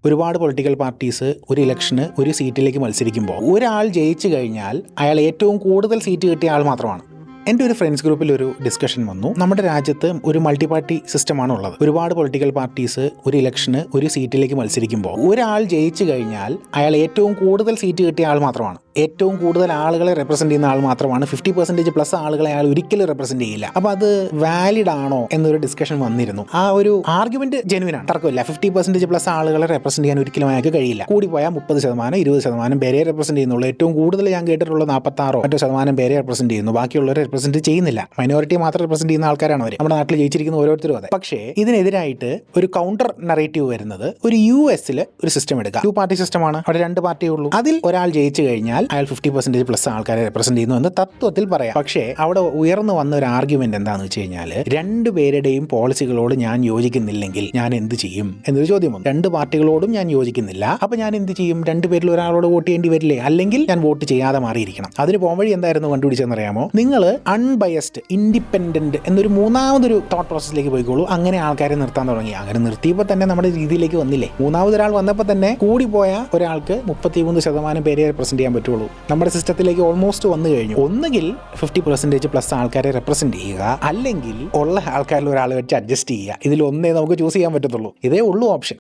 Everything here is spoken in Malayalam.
ഒരുപാട് പൊളിറ്റിക്കൽ പാർട്ടീസ് ഒരു ഇലക്ഷന് ഒരു സീറ്റിലേക്ക് മത്സരിക്കുമ്പോൾ ഒരാൾ ജയിച്ചു കഴിഞ്ഞാൽ അയാൾ ഏറ്റവും കൂടുതൽ സീറ്റ് കിട്ടിയ ആൾ മാത്രമാണ്. എൻ്റെ ഒരു ഫ്രണ്ട്സ് ഗ്രൂപ്പിൽ ഒരു ഡിസ്കഷൻ വന്നു. നമ്മുടെ രാജ്യത്ത് ഒരു മൾട്ടി പാർട്ടി സിസ്റ്റമാണ് ഉള്ളത്. ഒരുപാട് പൊളിറ്റിക്കൽ പാർട്ടീസ് ഒരു ഇലക്ഷന് ഒരു സീറ്റിലേക്ക് മത്സരിക്കുമ്പോൾ ഒരാൾ ജയിച്ചു കഴിഞ്ഞാൽ അയാൾ ഏറ്റവും കൂടുതൽ സീറ്റ് കിട്ടിയ ആൾ മാത്രമാണ്. ഏറ്റവും കൂടുതൽ ആളുകളെ റെപ്രസെന്റ് ചെയ്യുന്ന ആൾ മാത്രമാണ്. 50% പ്ലസ് ആളുകളെ അയാൾ ഒരിക്കലും റെപ്രസെന്റ് ചെയ്യില്ല. അപ്പോൾ അത് വാലിഡ് ആണോ എന്നൊരു ഡിസ്കഷൻ വന്നിരുന്നു. ആ ഒരു ആർഗ്യുമെന്റ് ജെനുവിൻ ആണ്, തർക്കമില്ല. 50% പ്ലസ് ആളുകളെ റെപ്രസെന്റ് ചെയ്യാൻ ഒരിക്കലും അയാൾക്ക് കഴിയില്ല. കൂടിപ്പോയാൽ 30%, 20% പേരെ റെപ്രസെന്റ് ചെയ്യുന്നുള്ളൂ. ഏറ്റവും കൂടുതൽ ഞാൻ കേട്ടിട്ടുള്ള 46 മറ്റോ ശതമാനം പേരെ റെപ്രസെന്റ് ചെയ്യുന്നു. ബാക്കിയുള്ളവരെ റെപ്രസെന്റ് ചെയ്യുന്നില്ല. മൈനോറിറ്റി മാത്രം റെപ്രസെന്റ് ചെയ്യുന്ന ആൾക്കാരാണ് അവർ. നമ്മുടെ നാട്ടിൽ ജയിച്ചിരിക്കുന്ന ഓരോരുത്തരും അതെ. പക്ഷേ ഇതിനെതിരായിട്ട് ഒരു കൗണ്ടർ നറേറ്റീവ് വരുന്നത് ഒരു US ഒരു സിസ്റ്റം എടുക്കുക. 2 പാർട്ടി സിസ്റ്റമാണ്. അവിടെ 2 പാർട്ടിയേ ഉള്ളൂ. അതിൽ ഒരാൾ ജയിച്ചു കഴിഞ്ഞാൽ അയാൾ 50% പ്ലസ് ആൾക്കാരെ റെപ്രസെന്റ് ചെയ്യുന്നു എന്ന് തത്വത്തിൽ പറയാം. പക്ഷേ അവിടെ ഉയർന്നു വന്ന ഒരു ആർഗ്യുമെന്റ് എന്താണെന്ന് വെച്ച് കഴിഞ്ഞാൽ 2 പേരുടെയും പോളിസികളോട് ഞാൻ യോജിക്കുന്നില്ലെങ്കിൽ ഞാൻ എന്ത് ചെയ്യും എന്നൊരു ചോദ്യം വന്നു. 2 പാർട്ടികളോടും ഞാൻ യോജിക്കുന്നില്ല, അപ്പൊ ഞാൻ എന്ത് ചെയ്യും? 2 പേരിൽ ഒരാളോട് വോട്ട് ചെയ്യേണ്ടി വരില്ലേ? അല്ലെങ്കിൽ ഞാൻ വോട്ട് ചെയ്യാതെ മാറിയിരിക്കണം. അതിന് പോകാൻ വഴി എന്തായിരുന്നു കണ്ടുപിടിച്ചെന്നറിയാമോ? നിങ്ങൾ അൺബയസ്ഡ് ഇൻഡിപെൻഡന്റ് എന്നൊരു മൂന്നാമതൊരു തോട്ട് പ്രോസസ്സിലേക്ക് പോയിക്കോളൂ. അങ്ങനെ ആൾക്കാരെ നിർത്താൻ തുടങ്ങി. അങ്ങനെ നിർത്തിയപ്പോൾ തന്നെ നമ്മുടെ രീതിയിലേക്ക് വന്നില്ലേ? മൂന്നാമതൊരാൾ വന്നപ്പോൾ തന്നെ കൂടിപ്പോയ ഒരാൾക്ക് 33% പേരെ റെപ്രസെന്റ് ചെയ്യാൻ പറ്റുള്ളൂ. നമ്മുടെ സിസ്റ്റത്തിലേക്ക് ഓൾമോസ്റ്റ് വന്നു കഴിഞ്ഞു. ഒന്നുകിൽ 50% പ്ലസ് ആൾക്കാരെ റെപ്രസെന്റ് ചെയ്യുക, അല്ലെങ്കിൽ ഉള്ള ആൾക്കാരിൽ ഒരാൾ വെച്ച് അഡ്ജസ്റ്റ് ചെയ്യുക. ഇതിൽ ഒന്നേ നമുക്ക് ചൂസ് ചെയ്യാൻ പറ്റത്തുള്ളൂ. ഇതേ ഉള്ളൂ ഓപ്ഷൻ.